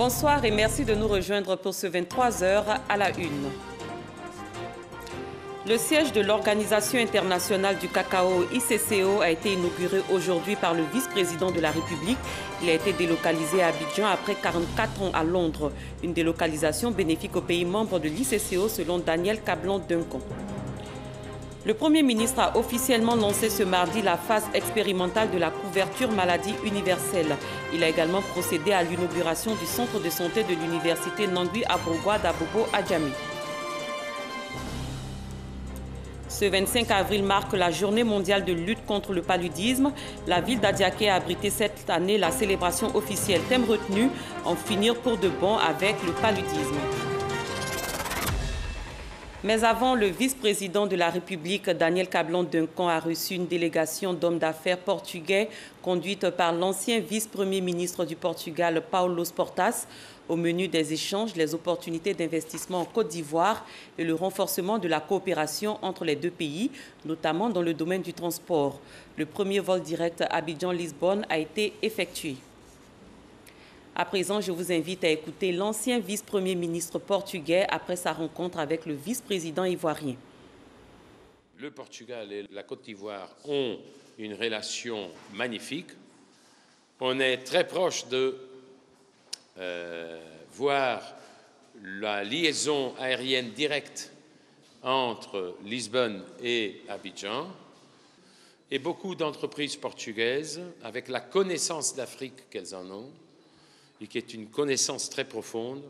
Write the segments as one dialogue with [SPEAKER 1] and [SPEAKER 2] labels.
[SPEAKER 1] Bonsoir et merci de nous rejoindre pour ce 23h à la une. Le siège de l'Organisation internationale du cacao ICCO a été inauguré aujourd'hui par le vice-président de la République. Il a été délocalisé à Abidjan après 44 ans à Londres. Une délocalisation bénéfique aux pays membres de l'ICCO selon Daniel Kablan-Duncan. Le Premier ministre a officiellement lancé ce mardi la phase expérimentale de la couverture maladie universelle. Il a également procédé à l'inauguration du centre de santé de l'université Nangui Abrogwa d'Abobo Adjami. Ce 25 avril marque la journée mondiale de lutte contre le paludisme. La ville d'Adiaké a abrité cette année la célébration officielle. Thème retenu, en finir pour de bon avec le paludisme. Mais avant, le vice-président de la République, Daniel Kablan-Duncan, a reçu une délégation d'hommes d'affaires portugais conduite par l'ancien vice-premier ministre du Portugal, Paulo Portas. Au menu des échanges, les opportunités d'investissement en Côte d'Ivoire et le renforcement de la coopération entre les deux pays, notamment dans le domaine du transport. Le premier vol direct Abidjan-Lisbonne a été effectué. À présent, je vous invite à écouter l'ancien vice-premier ministre portugais après sa rencontre avec le vice-président ivoirien.
[SPEAKER 2] Le Portugal et la Côte d'Ivoire ont une relation magnifique. On est très proche de voir la liaison aérienne directe entre Lisbonne et Abidjan. Et beaucoup d'entreprises portugaises, avec la connaissance d'Afrique qu'elles en ont, et qui est une connaissance très profonde,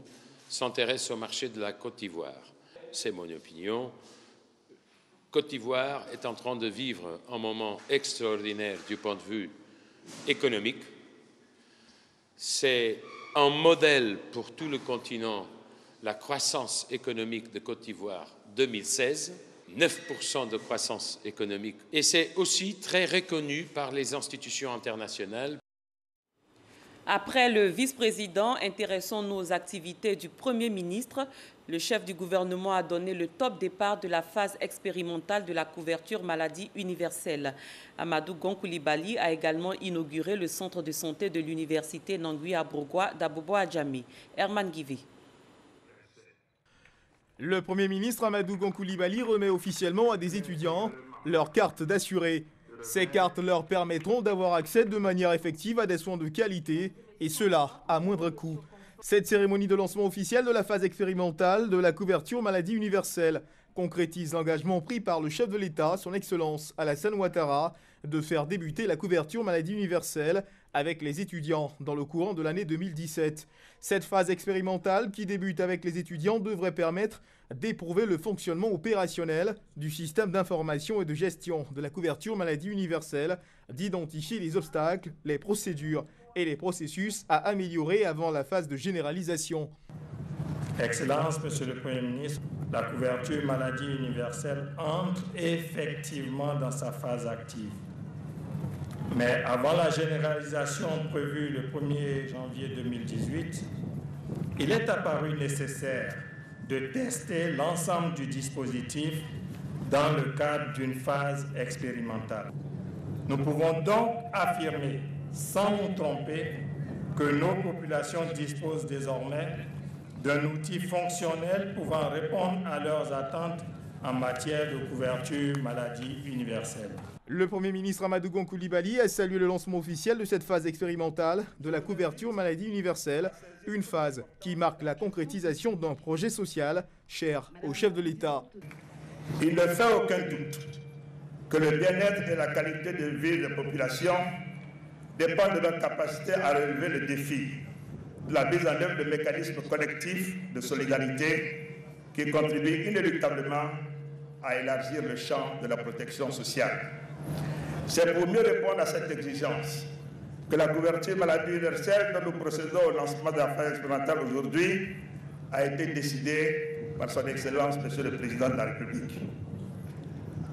[SPEAKER 2] s'intéresse au marché de la Côte d'Ivoire. C'est mon opinion. Côte d'Ivoire est en train de vivre un moment extraordinaire du point de vue économique. C'est un modèle pour tout le continent, la croissance économique de Côte d'Ivoire 2016, 9% de croissance économique. Et c'est aussi très reconnu par les institutions internationales.
[SPEAKER 1] Après le vice-président, intéressons-nous aux activités du Premier ministre. Le chef du gouvernement a donné le top départ de la phase expérimentale de la couverture maladie universelle. Amadou Gon Coulibaly a également inauguré le centre de santé de l'université Nangui Abrogwa d'Abobo Adjami. Herman Guivé.
[SPEAKER 3] Le Premier ministre Amadou Gon Coulibaly remet officiellement à des étudiants leur carte d'assuré. Ces cartes leur permettront d'avoir accès de manière effective à des soins de qualité, et cela à moindre coût. Cette cérémonie de lancement officiel de la phase expérimentale de la couverture maladie universelle concrétise l'engagement pris par le chef de l'État, son Excellence Alassane Ouattara, de faire débuter la couverture maladie universelle avec les étudiants dans le courant de l'année 2017. Cette phase expérimentale qui débute avec les étudiants devrait permettre d'éprouver le fonctionnement opérationnel du système d'information et de gestion de la couverture maladie universelle, d'identifier les obstacles, les procédures et les processus à améliorer avant la phase de généralisation.
[SPEAKER 4] Excellence, Monsieur le Premier ministre, la couverture maladie universelle entre effectivement dans sa phase active. Mais avant la généralisation prévue le 1er janvier 2018, il est apparu nécessaire de tester l'ensemble du dispositif dans le cadre d'une phase expérimentale. Nous pouvons donc affirmer, sans nous tromper, que nos populations disposent désormais d'un outil fonctionnel pouvant répondre à leurs attentes en matière de couverture maladie universelle.
[SPEAKER 3] Le Premier ministre Amadou Gon Coulibaly a salué le lancement officiel de cette phase expérimentale de la couverture maladie universelle, une phase qui marque la concrétisation d'un projet social cher au chef de l'État.
[SPEAKER 5] Il ne fait aucun doute que le bien-être et la qualité de vie des populations dépendent de leur capacité à relever le défi de la mise en œuvre de mécanismes collectifs de solidarité qui contribuent inéluctablement à élargir le champ de la protection sociale. C'est pour mieux répondre à cette exigence que la couverture maladie universelle dont nous procédons au lancement de la phase expérimentale aujourd'hui a été décidée par son Excellence, Monsieur le Président de la République.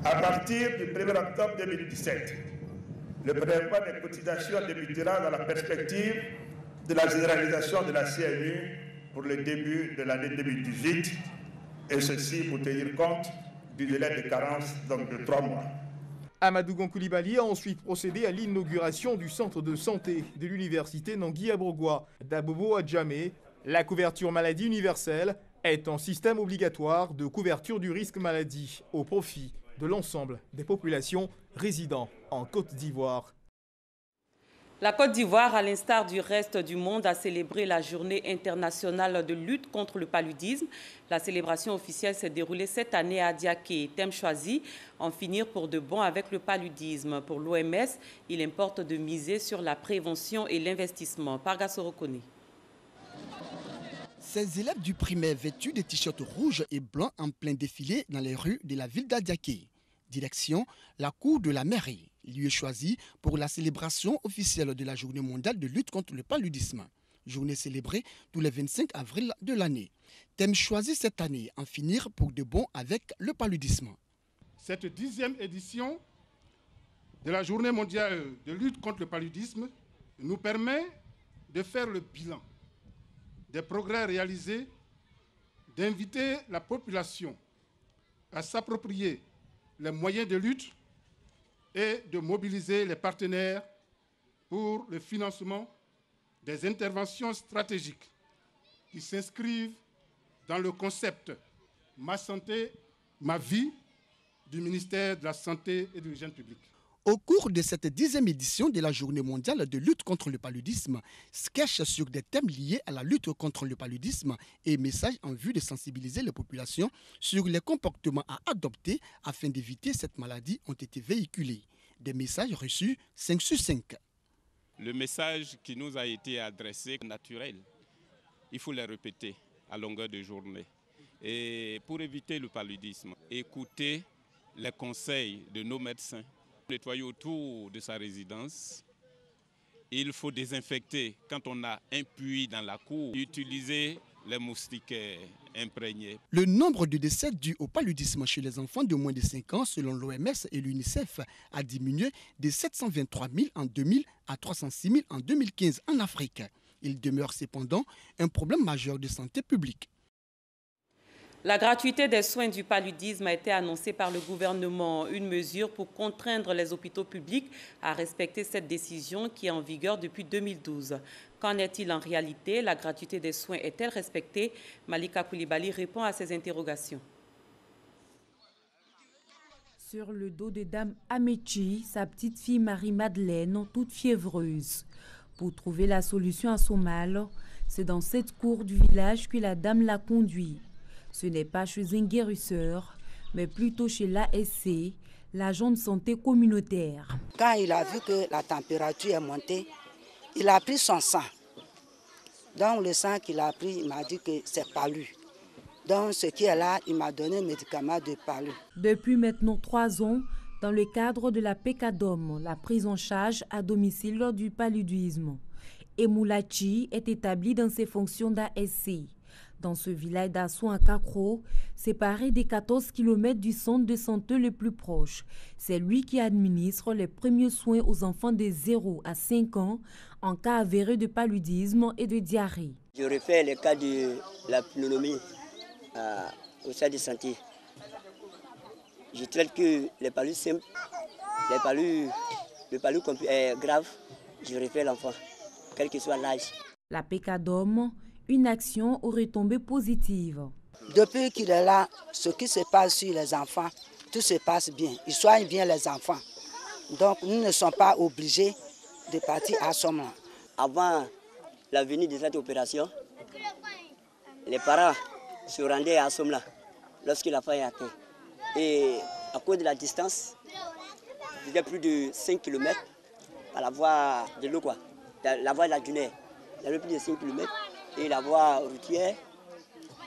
[SPEAKER 5] À partir du 1er octobre 2017, le prélèvement des cotisations débutera dans la perspective de la généralisation de la CMU pour le début de l'année 2018, et ceci pour tenir compte du délai de carence donc de 3 mois.
[SPEAKER 3] Amadou Gon Coulibaly a ensuite procédé à l'inauguration du centre de santé de l'université Nangui Abrogwa d'Abobo Adjamé, La couverture maladie universelle est un système obligatoire de couverture du risque maladie au profit de l'ensemble des populations résidant en Côte d'Ivoire.
[SPEAKER 1] La Côte d'Ivoire, à l'instar du reste du monde, a célébré la journée internationale de lutte contre le paludisme. La célébration officielle s'est déroulée cette année à Diaké. Thème choisi, en finir pour de bon avec le paludisme. Pour l'OMS, il importe de miser sur la prévention et l'investissement. Parga Sorokone.
[SPEAKER 6] Ces élèves du primaire vêtus de t-shirts rouges et blancs en plein défilé dans les rues de la ville d'Adiaké. Direction la cour de la mairie, lieu choisi pour la célébration officielle de la journée mondiale de lutte contre le paludisme. Journée célébrée tous les 25 avril de l'année. Thème choisi cette année, en finir pour de bon avec le paludisme.
[SPEAKER 7] Cette 10e édition de la journée mondiale de lutte contre le paludisme nous permet de faire le bilan des progrès réalisés, d'inviter la population à s'approprier les moyens de lutte et de mobiliser les partenaires pour le financement des interventions stratégiques qui s'inscrivent dans le concept « Ma santé, ma vie » du ministère de la Santé et de l'Hygiène publique.
[SPEAKER 6] Au cours de cette 10e édition de la Journée mondiale de lutte contre le paludisme, sketch sur des thèmes liés à la lutte contre le paludisme et messages en vue de sensibiliser les populations sur les comportements à adopter afin d'éviter cette maladie ont été véhiculés. Des messages reçus 5 sur 5.
[SPEAKER 8] Le message qui nous a été adressé est naturel. Il faut le répéter à longueur de journée. Et pour éviter le paludisme, écouter les conseils de nos médecins. Nettoyer autour de sa résidence. Il faut désinfecter quand on a un puits dans la cour. Utiliser les moustiquaires imprégnés.
[SPEAKER 6] Le nombre de décès dus au paludisme chez les enfants de moins de 5 ans, selon l'OMS et l'UNICEF, a diminué de 723 000 en 2000 à 306 000 en 2015 en Afrique. Il demeure cependant un problème majeur de santé publique.
[SPEAKER 1] La gratuité des soins du paludisme a été annoncée par le gouvernement, une mesure pour contraindre les hôpitaux publics à respecter cette décision qui est en vigueur depuis 2012. Qu'en est-il en réalité? La gratuité des soins est-elle respectée? Malika Koulibaly répond à ces interrogations.
[SPEAKER 9] Sur le dos de Dame Amechi, sa petite fille Marie-Madeleine, toute fiévreuse. Pour trouver la solution à son mal, c'est dans cette cour du village que la dame l'a conduit. Ce n'est pas chez un guérisseur, mais plutôt chez l'ASC, l'agent de santé communautaire.
[SPEAKER 10] Quand il a vu que la température est montée, il a pris son sang. Dans le sang qu'il a pris, il m'a dit que c'est palu. Dans ce qui est là, il m'a donné un médicament de palu.
[SPEAKER 9] Depuis maintenant 3 ans, dans le cadre de la PECADOM, la prise en charge à domicile du paludisme, Emoulachi est établi dans ses fonctions d'ASC. Dans ce village d'Assou à Kakro, séparé des 14 km du centre de santé le plus proche. C'est lui qui administre les premiers soins aux enfants de 0 à 5 ans en cas avéré de paludisme et de diarrhée.
[SPEAKER 11] Je refais le cas de la pneumonie au centre de santé. Je traite que les palus simples, les palus graves, je refais l'enfant, quel que soit l'âge.
[SPEAKER 9] La PECADOM, une action aux retombées positives.
[SPEAKER 10] Depuis qu'il est là, ce qui se passe sur les enfants, tout se passe bien. Il soigne bien les enfants. Donc nous ne sommes pas obligés de partir à Somla.
[SPEAKER 11] Avant la venue de cette opération, les parents se rendaient à Somla lorsque la femme est atteinte. Et à cause de la distance, c'était plus de 5 km par la voie de l'eau, la voie de la Dunaire. Il y avait plus de 5 km. Et la voie routière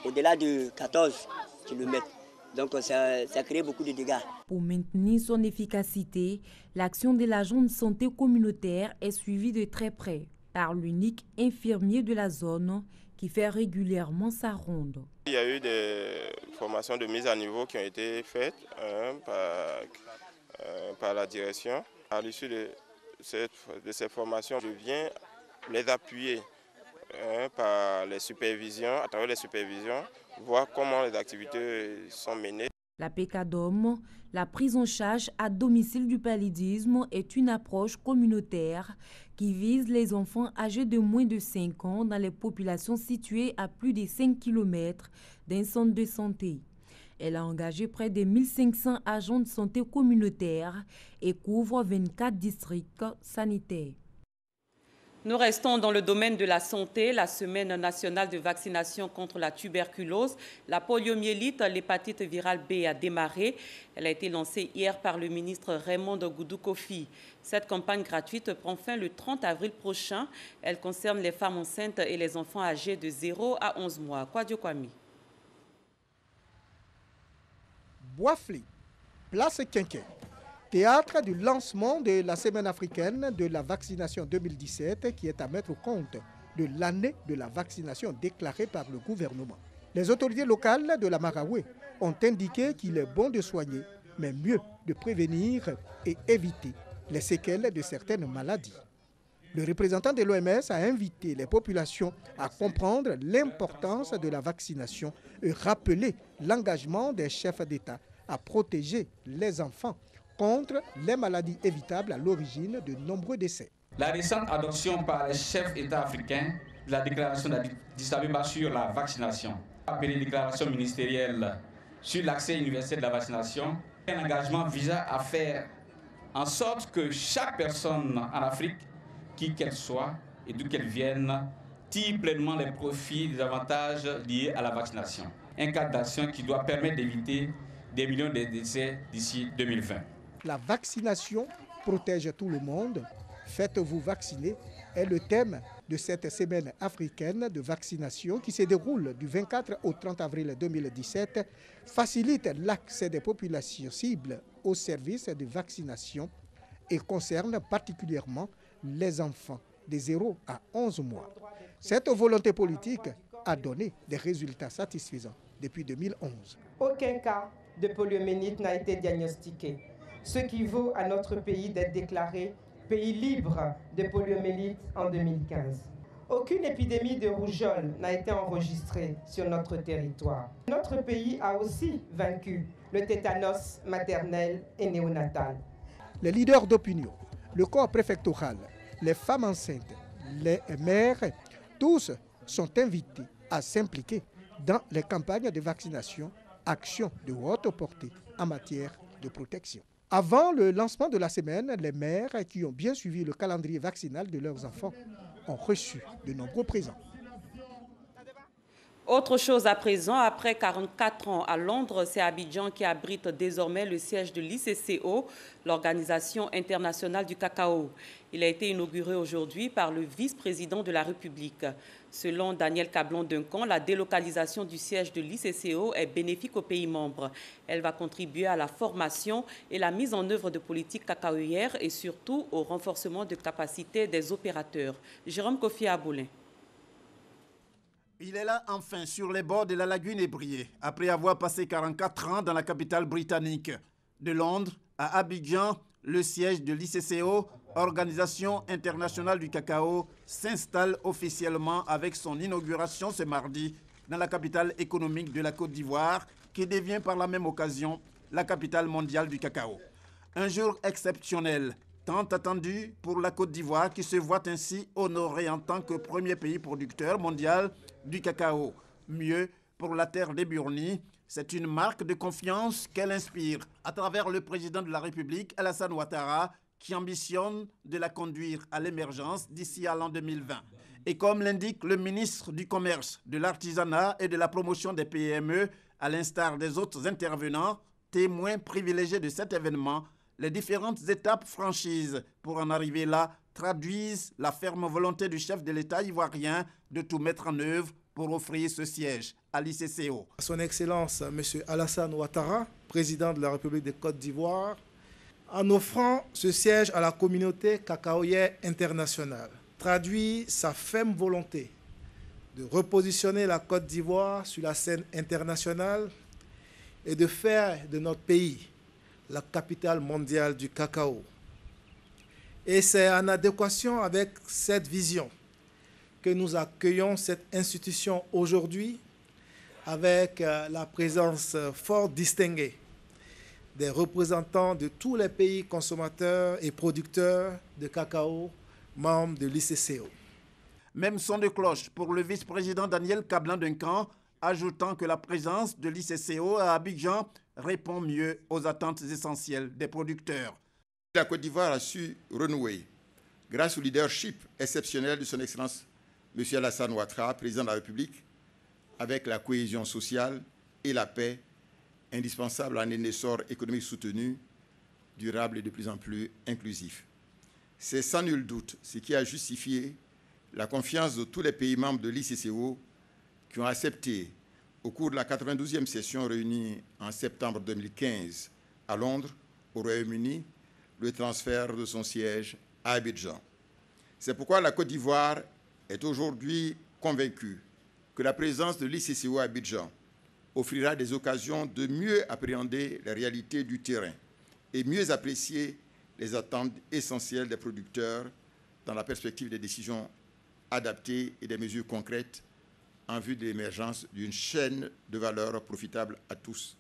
[SPEAKER 11] au-delà de 14 km. Donc ça crée beaucoup de dégâts.
[SPEAKER 9] Pour maintenir son efficacité, l'action de l'agent de santé communautaire est suivie de très près par l'unique infirmier de la zone qui fait régulièrement sa ronde.
[SPEAKER 12] Il y a eu des formations de mise à niveau qui ont été faites par la direction. À l'issue de ces formations, je viens les appuyer par les supervisions, à travers les supervisions, voir comment les activités sont menées.
[SPEAKER 9] La PECADOM, la prise en charge à domicile du paludisme, est une approche communautaire qui vise les enfants âgés de moins de 5 ans dans les populations situées à plus de 5 km d'un centre de santé. Elle a engagé près de 1500 agents de santé communautaires et couvre 24 districts sanitaires.
[SPEAKER 1] Nous restons dans le domaine de la santé. La semaine nationale de vaccination contre la tuberculose, la poliomyélite, l'hépatite virale B a démarré. Elle a été lancée hier par le ministre Raymond Goudou Kofi. Cette campagne gratuite prend fin le 30 avril prochain. Elle concerne les femmes enceintes et les enfants âgés de 0 à 11 mois. Kwadio Kwami.
[SPEAKER 13] Boisfly, place Quinquet. Théâtre du lancement de la Semaine africaine de la vaccination 2017 qui est à mettre au compte de l'année de la vaccination déclarée par le gouvernement. Les autorités locales de la Maraoué ont indiqué qu'il est bon de soigner, mais mieux de prévenir et éviter les séquelles de certaines maladies. Le représentant de l'OMS a invité les populations à comprendre l'importance de la vaccination et rappeler l'engagement des chefs d'État à protéger les enfants contre les maladies évitables à l'origine de nombreux décès.
[SPEAKER 14] La récente adoption par les chefs d'État africains de la déclaration d'Addis Abeba sur la vaccination, appelée déclaration ministérielle sur l'accès universel de la vaccination, un engagement visant à faire en sorte que chaque personne en Afrique, qui qu'elle soit et d'où qu'elle vienne, tire pleinement les profits des avantages liés à la vaccination. Un cadre d'action qui doit permettre d'éviter des millions de décès d'ici 2020.
[SPEAKER 13] La vaccination protège tout le monde. Faites-vous vacciner est le thème de cette semaine africaine de vaccination qui se déroule du 24 au 30 avril 2017, facilite l'accès des populations cibles aux services de vaccination et concerne particulièrement les enfants de 0 à 11 mois. Cette volonté politique a donné des résultats satisfaisants depuis 2011.
[SPEAKER 15] Aucun cas de poliomyélite n'a été diagnostiqué, ce qui vaut à notre pays d'être déclaré pays libre de poliomyélite en 2015. Aucune épidémie de rougeole n'a été enregistrée sur notre territoire. Notre pays a aussi vaincu le tétanos maternel et néonatal.
[SPEAKER 13] Les leaders d'opinion, le corps préfectoral, les femmes enceintes, les mères, tous sont invités à s'impliquer dans les campagnes de vaccination, actions de haute portée en matière de protection. Avant le lancement de la semaine, les mères qui ont bien suivi le calendrier vaccinal de leurs enfants ont reçu de nombreux présents.
[SPEAKER 1] Autre chose à présent, après 44 ans à Londres, c'est Abidjan qui abrite désormais le siège de l'ICCO, l'Organisation internationale du cacao. Il a été inauguré aujourd'hui par le vice-président de la République. Selon Daniel Cablon-Duncan, la délocalisation du siège de l'ICCO est bénéfique aux pays membres. Elle va contribuer à la formation et la mise en œuvre de politiques cacaoyères et surtout au renforcement de capacités des opérateurs. Jérôme Kofi Aboulin.
[SPEAKER 16] Il est là enfin sur les bords de la lagune ébriée, après avoir passé 44 ans dans la capitale britannique. De Londres à Abidjan, le siège de l'ICCO, Organisation internationale du cacao, s'installe officiellement avec son inauguration ce mardi dans la capitale économique de la Côte d'Ivoire, qui devient par la même occasion la capitale mondiale du cacao. Un jour exceptionnel, tant attendu pour la Côte d'Ivoire qui se voit ainsi honorée en tant que premier pays producteur mondial du cacao. Mieux, pour la terre des Burni, c'est une marque de confiance qu'elle inspire à travers le président de la République, Alassane Ouattara, qui ambitionne de la conduire à l'émergence d'ici à l'an 2020. Et comme l'indique le ministre du Commerce, de l'Artisanat et de la Promotion des PME, à l'instar des autres intervenants, témoins privilégiés de cet événement, les différentes étapes franchises pour en arriver là traduisent la ferme volonté du chef de l'État ivoirien de tout mettre en œuvre pour offrir ce siège à l'ICCO.
[SPEAKER 17] Son Excellence, M. Alassane Ouattara, président de la République de Côte d'Ivoire, en offrant ce siège à la communauté cacaoyère internationale, traduit sa ferme volonté de repositionner la Côte d'Ivoire sur la scène internationale et de faire de notre pays la capitale mondiale du cacao. Et c'est en adéquation avec cette vision que nous accueillons cette institution aujourd'hui avec la présence fort distinguée des représentants de tous les pays consommateurs et producteurs de cacao, membres de l'ICCO.
[SPEAKER 16] Même son de cloche pour le vice-président Daniel Kablan-Duncan, ajoutant que la présence de l'ICCO à Abidjan répond mieux aux attentes essentielles des producteurs.
[SPEAKER 18] La Côte d'Ivoire a su renouer, grâce au leadership exceptionnel de son Excellence M. Alassane Ouattara, président de la République, avec la cohésion sociale et la paix indispensable à un essor économique soutenu, durable et de plus en plus inclusif. C'est sans nul doute ce qui a justifié la confiance de tous les pays membres de l'ICCO qui ont accepté, au cours de la 92e session réunie en septembre 2015 à Londres, au Royaume-Uni, le transfert de son siège à Abidjan. C'est pourquoi la Côte d'Ivoire est aujourd'hui convaincue que la présence de l'ICCO à Abidjan offrira des occasions de mieux appréhender les réalités du terrain et mieux apprécier les attentes essentielles des producteurs dans la perspective des décisions adaptées et des mesures concrètes en vue de l'émergence d'une chaîne de valeur profitable à tous.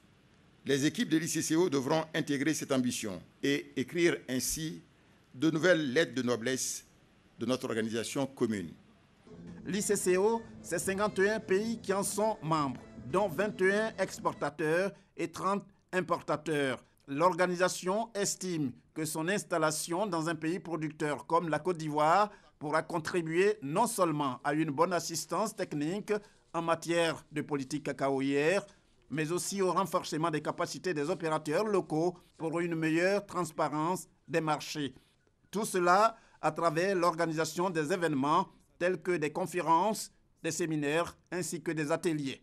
[SPEAKER 18] Les équipes de l'ICCO devront intégrer cette ambition et écrire ainsi de nouvelles lettres de noblesse de notre organisation commune.
[SPEAKER 16] L'ICCO, c'est 51 pays qui en sont membres, dont 21 exportateurs et 30 importateurs. L'organisation estime que son installation dans un pays producteur comme la Côte d'Ivoire pourra contribuer non seulement à une bonne assistance technique en matière de politique cacaoyère, mais aussi au renforcement des capacités des opérateurs locaux pour une meilleure transparence des marchés. Tout cela à travers l'organisation des événements tels que des conférences, des séminaires ainsi que des ateliers.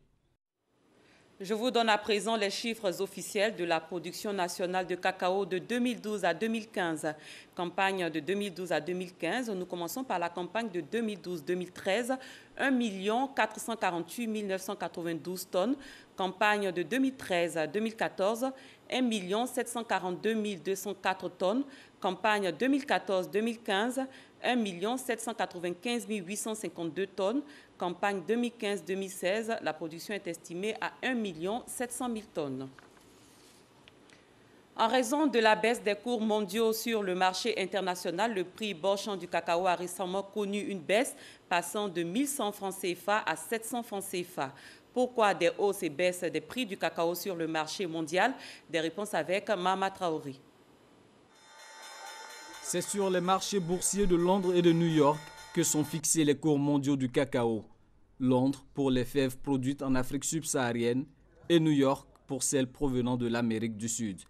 [SPEAKER 1] Je vous donne à présent les chiffres officiels de la production nationale de cacao de 2012 à 2015. Campagne de 2012 à 2015, nous commençons par la campagne de 2012-2013, 1 448 992 tonnes. Campagne de 2013 à 2014, 1 742 204 tonnes. Campagne 2014-2015, 1 795 852 tonnes. Campagne 2015-2016, la production est estimée à 1 700 000 tonnes. En raison de la baisse des cours mondiaux sur le marché international, le prix borchant du cacao a récemment connu une baisse, passant de 1100 francs CFA à 700 francs CFA. Pourquoi des hausses et baisses des prix du cacao sur le marché mondial? Des réponses avec Mama Traoré.
[SPEAKER 19] C'est sur les marchés boursiers de Londres et de New York que sont fixés les cours mondiaux du cacao. Londres pour les fèves produites en Afrique subsaharienne et New York pour celles provenant de l'Amérique du Sud.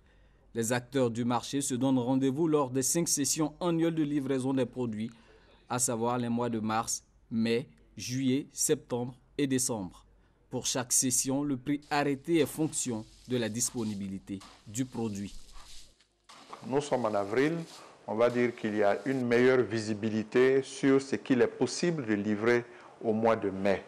[SPEAKER 19] Les acteurs du marché se donnent rendez-vous lors des 5 sessions annuelles de livraison des produits, à savoir les mois de mars, mai, juillet, septembre et décembre. Pour chaque session, le prix arrêté est fonction de la disponibilité du produit.
[SPEAKER 20] Nous sommes en avril. On va dire qu'il y a une meilleure visibilité sur ce qu'il est possible de livrer au mois de mai.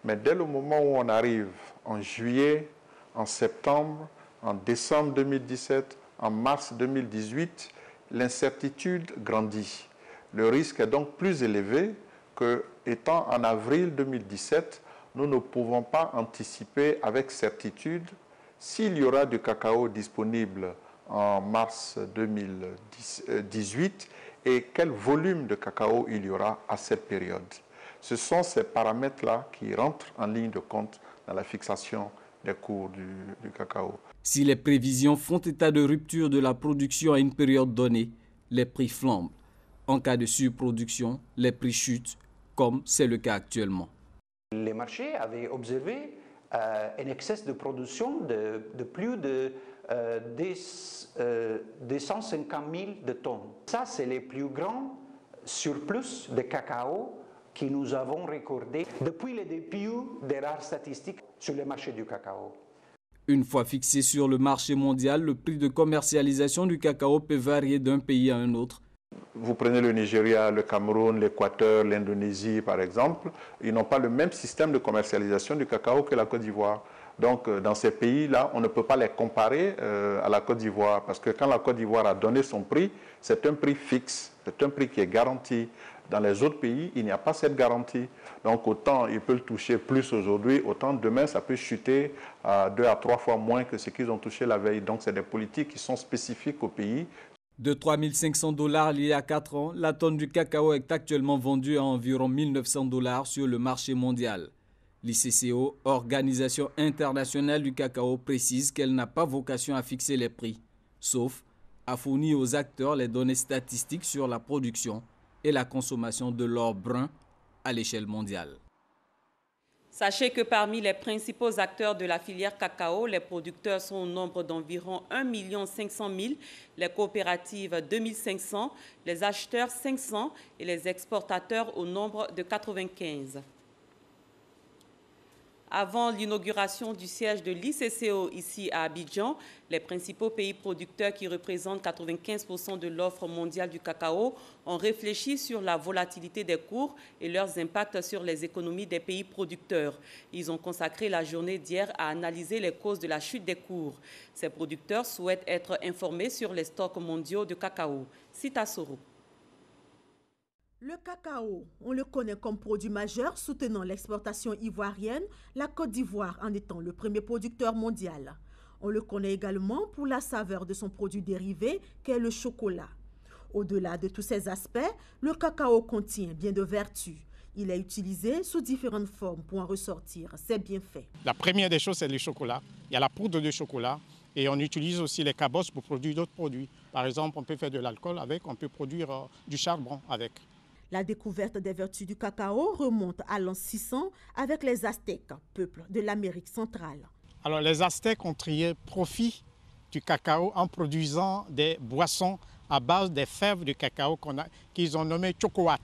[SPEAKER 20] Mais dès le moment où on arrive en juillet, en septembre, en décembre 2017, en mars 2018, l'incertitude grandit. Le risque est donc plus élevé que, étant en avril 2017, nous ne pouvons pas anticiper avec certitude s'il y aura du cacao disponible en mars 2018 et quel volume de cacao il y aura à cette période. Ce sont ces paramètres-là qui rentrent en ligne de compte dans la fixation des cours du cacao.
[SPEAKER 19] Si les prévisions font état de rupture de la production à une période donnée, les prix flambent. En cas de surproduction, les prix chutent, comme c'est le cas actuellement.
[SPEAKER 21] Les marchés avaient observé un excès de production de plus de 250 000 de tonnes. Ça, c'est les plus grands surplus de cacao que nous avons recordés depuis le début des rares statistiques sur le marché du cacao.
[SPEAKER 19] Une fois fixé sur le marché mondial, le prix de commercialisation du cacao peut varier d'un pays à un autre.
[SPEAKER 20] Vous prenez le Nigeria, le Cameroun, l'Équateur, l'Indonésie par exemple, ils n'ont pas le même système de commercialisation du cacao que la Côte d'Ivoire. Donc dans ces pays-là, on ne peut pas les comparer à la Côte d'Ivoire parce que quand la Côte d'Ivoire a donné son prix, c'est un prix fixe, c'est un prix qui est garanti. Dans les autres pays, il n'y a pas cette garantie. Donc autant il peut le toucher plus aujourd'hui, autant demain ça peut chuter à 2 à 3 fois moins que ce qu'ils ont touché la veille. Donc c'est des politiques qui sont spécifiques au pays.
[SPEAKER 19] De 3 500 $ il y a 4 ans, la tonne du cacao est actuellement vendue à environ 1 900 $ sur le marché mondial. L'ICCO, Organisation internationale du cacao, précise qu'elle n'a pas vocation à fixer les prix, sauf à fournir aux acteurs les données statistiques sur la production et la consommation de l'or brun à l'échelle mondiale.
[SPEAKER 1] Sachez que parmi les principaux acteurs de la filière cacao, les producteurs sont au nombre d'environ 1 500 000, les coopératives 2 500, les acheteurs 500 et les exportateurs au nombre de 95. Avant l'inauguration du siège de l'ICCO ici à Abidjan, les principaux pays producteurs qui représentent 95% de l'offre mondiale du cacao ont réfléchi sur la volatilité des cours et leurs impacts sur les économies des pays producteurs. Ils ont consacré la journée d'hier à analyser les causes de la chute des cours. Ces producteurs souhaitent être informés sur les stocks mondiaux de cacao. Sita Soro.
[SPEAKER 2] Le cacao, on le connaît comme produit majeur soutenant l'exportation ivoirienne, la Côte d'Ivoire en étant le premier producteur mondial. On le connaît également pour la saveur de son produit dérivé qu'est le chocolat. Au-delà de tous ces aspects, le cacao contient bien de vertus. Il est utilisé sous différentes formes pour en ressortir ses bienfaits.
[SPEAKER 22] La première des choses, c'est le chocolat. Il y a la poudre de chocolat et on utilise aussi les cabosses pour produire d'autres produits. Par exemple, on peut faire de l'alcool avec, on peut produire du charbon avec.
[SPEAKER 2] La découverte des vertus du cacao remonte à l'an 600 avec les Aztèques, peuple de l'Amérique centrale.
[SPEAKER 22] Alors les Aztèques ont tiré profit du cacao en produisant des boissons à base des fèves de cacao qu'ils ont nommées chocoat.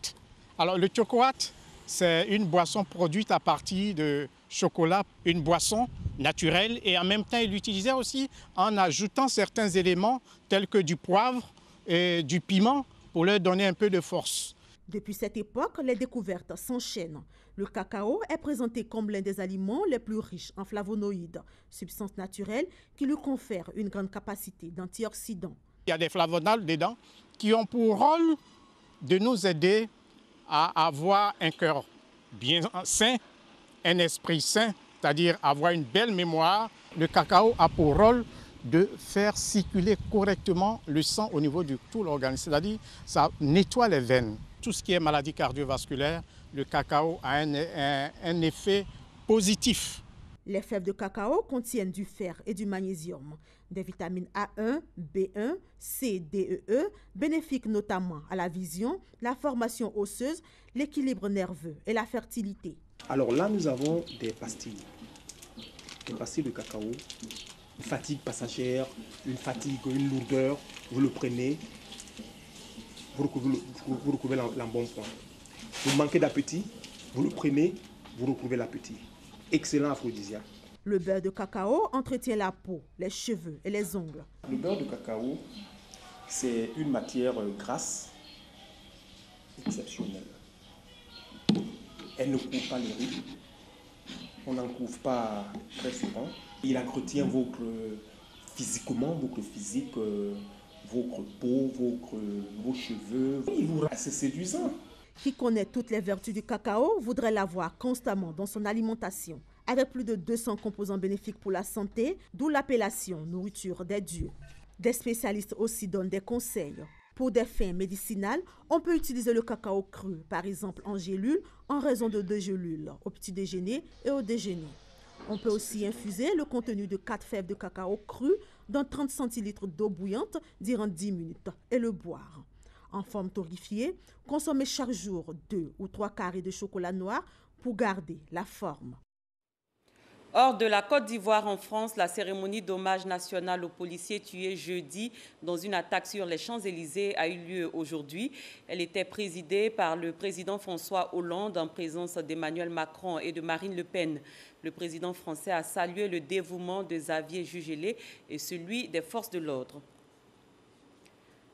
[SPEAKER 22] Alors le chocoat, c'est une boisson produite à partir de chocolat, une boisson naturelle, et en même temps ils l'utilisaient aussi en ajoutant certains éléments tels que du poivre et du piment pour leur donner un peu de force.
[SPEAKER 2] Depuis cette époque, les découvertes s'enchaînent. Le cacao est présenté comme l'un des aliments les plus riches en flavonoïdes, substances naturelles qui lui confèrent une grande capacité d'antioxydants.
[SPEAKER 22] Il y a des flavonoïdes dedans qui ont pour rôle de nous aider à avoir un cœur bien sain, un esprit sain, c'est-à-dire avoir une belle mémoire. Le cacao a pour rôle de faire circuler correctement le sang au niveau de tout l'organisme, c'est-à-dire ça nettoie les veines. Tout ce qui est maladie cardiovasculaire, le cacao a un effet positif.
[SPEAKER 2] Les fèves de cacao contiennent du fer et du magnésium, des vitamines A1, B1, C, D, E, bénéfiques notamment à la vision, la formation osseuse, l'équilibre nerveux et la fertilité.
[SPEAKER 23] Alors là, nous avons des pastilles de cacao, une fatigue passagère, une fatigue, une lourdeur, vous le prenez. Vous retrouvez l'embonpoint. Vous manquez d'appétit, vous le prenez, vous retrouvez l'appétit. Excellent aphrodisiaque.
[SPEAKER 2] Le beurre de cacao entretient la peau, les cheveux et les ongles.
[SPEAKER 23] Le beurre de cacao, c'est une matière grasse exceptionnelle. Elle ne couvre pas les rides. On n'en couvre pas très souvent. Il entretient votre physique, votre peau, vos cheveux. Il vous rend assez séduisant.
[SPEAKER 2] Qui connaît toutes les vertus du cacao voudrait l'avoir constamment dans son alimentation. Avec plus de 200 composants bénéfiques pour la santé, d'où l'appellation nourriture des dieux. Des spécialistes aussi donnent des conseils. Pour des fins médicinales, on peut utiliser le cacao cru, par exemple en gélule, en raison de 2 gélules, au petit déjeuner et au déjeuner. On peut aussi infuser le contenu de 4 fèves de cacao cru dans 30 centilitres d'eau bouillante durant 10 minutes et le boire. En forme torréfiée, consommez chaque jour 2 ou 3 carrés de chocolat noir pour garder la forme.
[SPEAKER 1] Hors de la Côte d'Ivoire en France, la cérémonie d'hommage national aux policiers tués jeudi dans une attaque sur les Champs-Élysées a eu lieu aujourd'hui. Elle était présidée par le président François Hollande en présence d'Emmanuel Macron et de Marine Le Pen. Le président français a salué le dévouement de Xavier Jugelé et celui des forces de l'ordre.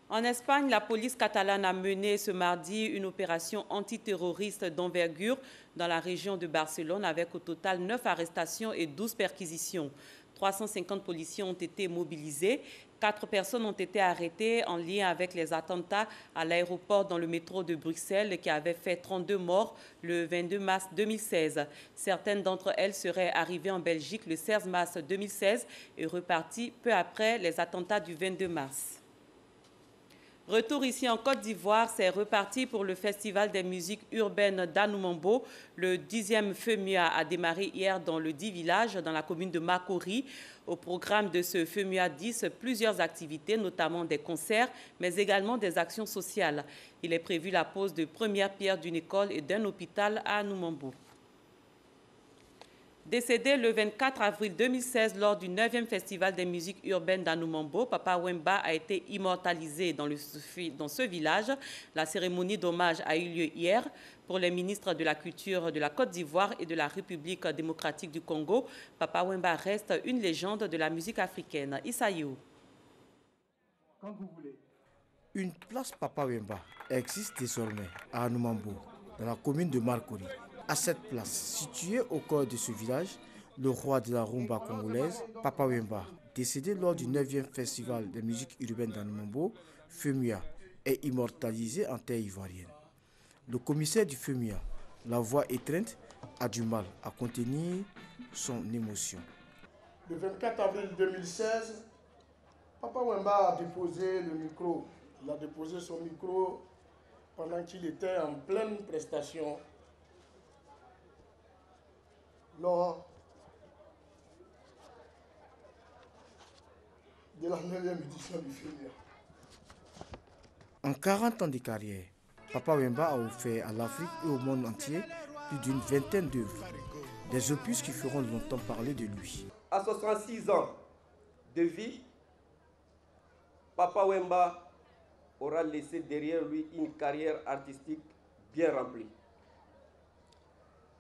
[SPEAKER 1] En Espagne, la police catalane a mené ce mardi une opération antiterroriste d'envergure dans la région de Barcelone avec au total 9 arrestations et 12 perquisitions. 350 policiers ont été mobilisés, 4 personnes ont été arrêtées en lien avec les attentats à l'aéroport dans le métro de Bruxelles qui avaient fait 32 morts le 22 mars 2016. Certaines d'entre elles seraient arrivées en Belgique le 16 mars 2016 et reparties peu après les attentats du 22 mars. Retour ici en Côte d'Ivoire, c'est reparti pour le Festival des musiques urbaines d'Anoumambo. Le 10e FEMUA a démarré hier dans le 10 village, dans la commune de Makori. Au programme de ce FEMUA 10, plusieurs activités, notamment des concerts, mais également des actions sociales. Il est prévu la pose de première pierre d'une école et d'un hôpital à Anoumambo. Décédé le 24 avril 2016 lors du 9e Festival des musiques urbaines d'Anoumambo, Papa Wemba a été immortalisé dans ce village. La cérémonie d'hommage a eu lieu hier. Pour les ministres de la Culture de la Côte d'Ivoire et de la République démocratique du Congo, Papa Wemba reste une légende de la musique africaine. Issaïou.
[SPEAKER 3] Quand vous voulez. Une place Papa Wemba existe désormais à Anoumambo, dans la commune de Makori. À cette place, située au cœur de ce village, le roi de la rumba congolaise, Papa Wemba, décédé lors du 9e Festival de musique urbaine d'Anoumambo, FEMUA, est immortalisé en terre ivoirienne. Le commissaire du FEMUA, la voix étreinte, a du mal à contenir son émotion.
[SPEAKER 4] Le 24 avril 2016, Papa Wemba a déposé le micro. Il a déposé son micro pendant qu'il était en pleine prestation lors de la 9e édition du FEMUA.
[SPEAKER 3] En 40 ans de carrière, Papa Wemba a offert à l'Afrique et au monde entier plus d'une vingtaine d'œuvres, des opus qui feront longtemps parler de lui.
[SPEAKER 5] À 66 ans de vie, Papa Wemba aura laissé derrière lui une carrière artistique bien remplie.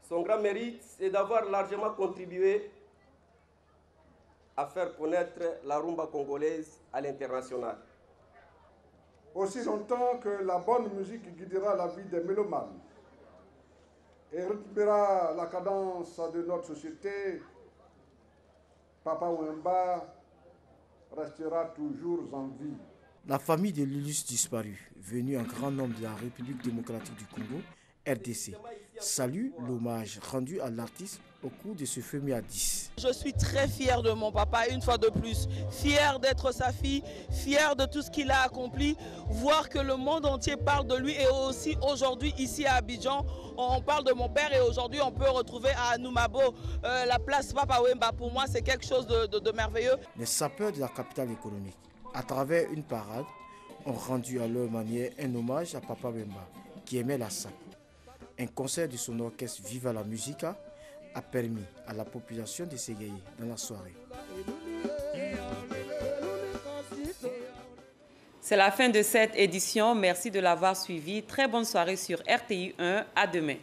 [SPEAKER 5] Son grand mérite, c'est d'avoir largement contribué à faire connaître la rumba congolaise à l'international.
[SPEAKER 4] Aussi longtemps que la bonne musique guidera la vie des mélomanes et rythmera la cadence de notre société, Papa Wemba restera toujours en vie.
[SPEAKER 3] La famille de l'illustre disparu, venu en grand nombre de la République démocratique du Congo, RDC, salue l'hommage rendu à l'artiste au cours de ce FEMUA 10.
[SPEAKER 24] Je suis très fière de mon papa, une fois de plus, fière d'être sa fille, fière de tout ce qu'il a accompli, voir que le monde entier parle de lui et aussi aujourd'hui ici à Abidjan, on parle de mon père et aujourd'hui on peut retrouver à Anoumambo la place Papa Wemba. Pour moi c'est quelque chose de merveilleux.
[SPEAKER 3] Les sapeurs de la capitale économique, à travers une parade, ont rendu à leur manière un hommage à Papa Wemba qui aimait la sape. Un concert de son orchestre Viva la Musica a permis à la population de s'égayer dans la soirée.
[SPEAKER 1] C'est la fin de cette édition. Merci de l'avoir suivi. Très bonne soirée sur RTI 1. À demain.